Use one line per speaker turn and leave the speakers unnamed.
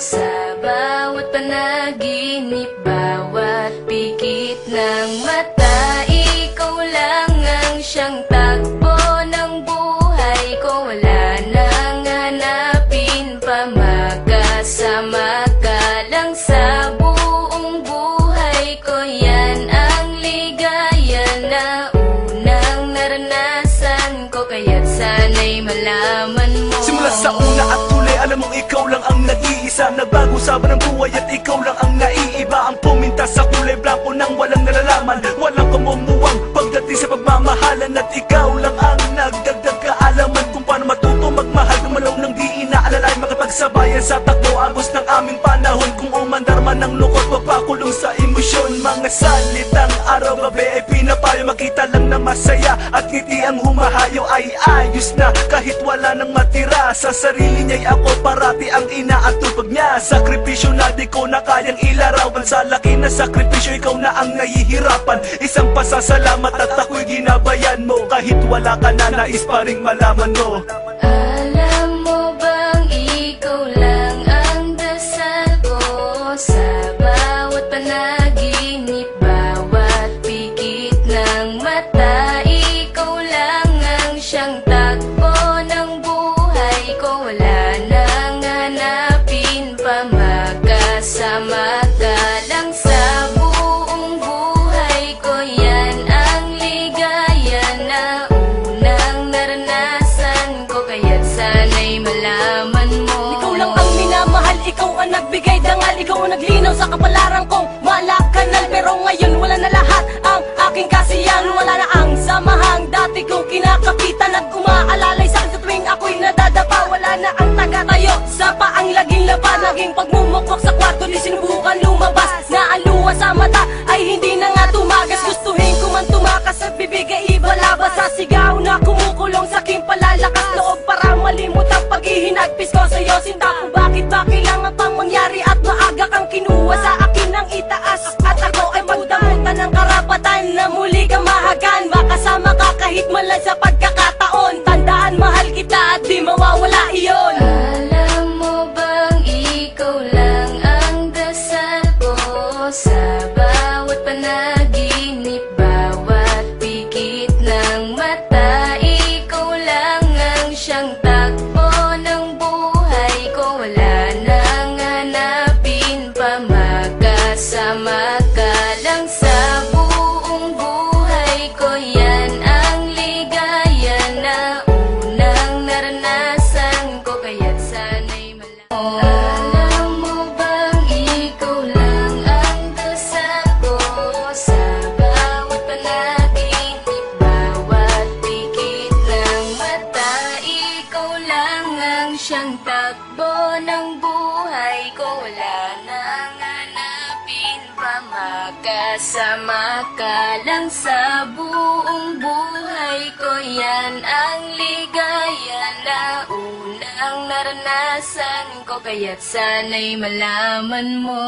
sa bawat panaginip, bawat pikit ng mata. Ikaw lang ang siyang takbo ng buhay ko. Wala nang hanapin pa, makasama ka lang sa buong buhay ko. Yan ang ligaya na unang naranasan ko, kaya't sana'y malaman mo.
Simula sa una at huli, alam mong ikaw lang ang nag-iisa. Nagbago sa ng buhay at ikaw lang ang naiiba. Ang puminta sa kulay blanco nang walang nalalaman, walang kamumuwang pagdating sa pagmamahalan. At ikaw lang ang nagdagdag kaalaman kung paano matuto magmahal, gumalaw ng di inaalalay, makipagsabayan sa takbo agos ng aming panahon. Kung umandar man ng lungkot, mapakulong sa emosyon. Mga salitang araw-gabi ay pinapayo, makita lang na masaya at ngiti ang humahayo. Ay ayos na kahit wala nang matira, sa sarili niya'y ako parati ang inaatupag niya. Sakripisyo na di ko na kayang ilarawan, sa laki na sakripisyo ikaw na ang nahihirapan. Isang pasasalamat at ako'y ginabayan mo, kahit wala ka na nais pa ring malaman mo.
Alam mo bang ikaw lang ang dasal ko sa bawat panaginip, bawat pikit ng mata. Ikaw lang ang siyang takbo ng buhay ko. Wala nang hanapin pa, makasama ka lang sa buong buhay ko. Yan ang ligaya na unang naranasan ko, kaya't sana'y malaman mo.
Ikaw lang ang minamahal, ikaw ang nagbigay dangal, ikaw ang naglinaw sa kapalaran kong malakanal. Pero ngayon wala na lahat ang aking kasiyahan, wala na ang samahang dati kong kinakapitan at umaalalay sa akin sa tuwing ako'y nadadapa. Wala na ang taga-tayo sa paang laging laban, laging pagmumukwak sa kwarto di sinubukan lumabas. Na ang luha sa mata ay hindi na nga tumagas, gustuhin ko man tumakas at bibig ay ibalabas. Sa sigaw na kumukulong sa aking palalakas loob para malimut ang paghihinagpis ko sa'yo. Sinta kung bakit ba kailangan pang mangyari at maaga kang kinuha sa akin ng itaas. At ako ay magdamutan ng karapatan na muli kang mahagan, makasama ka kahit man lang sa pagkakataon. Tandaan mahal kita at di mawawala iyon.
Alam mo bang ikaw lang ang dasal ko sa bawat panaginip, bawat pikit ng mata. Ikaw lang ang siyang takbo ng buhay ko. Wala nang hanapin pa, makasama ka lang sa buong buhay ko. Yan ang ligaya na unang naranasan ko, kaya't sana'y malaman mo. Alam mo bang ikaw lang ang dasal ko sa bawat panaginip, bawat pikit ng mata. Ikaw lang ang siyang takbo ng buhay ko. Wala nang hanapin pa, makasama ka lang sa buong buhay ko. Yan ang ligaya na unang naranasan ko, kaya't sana'y malaman mo.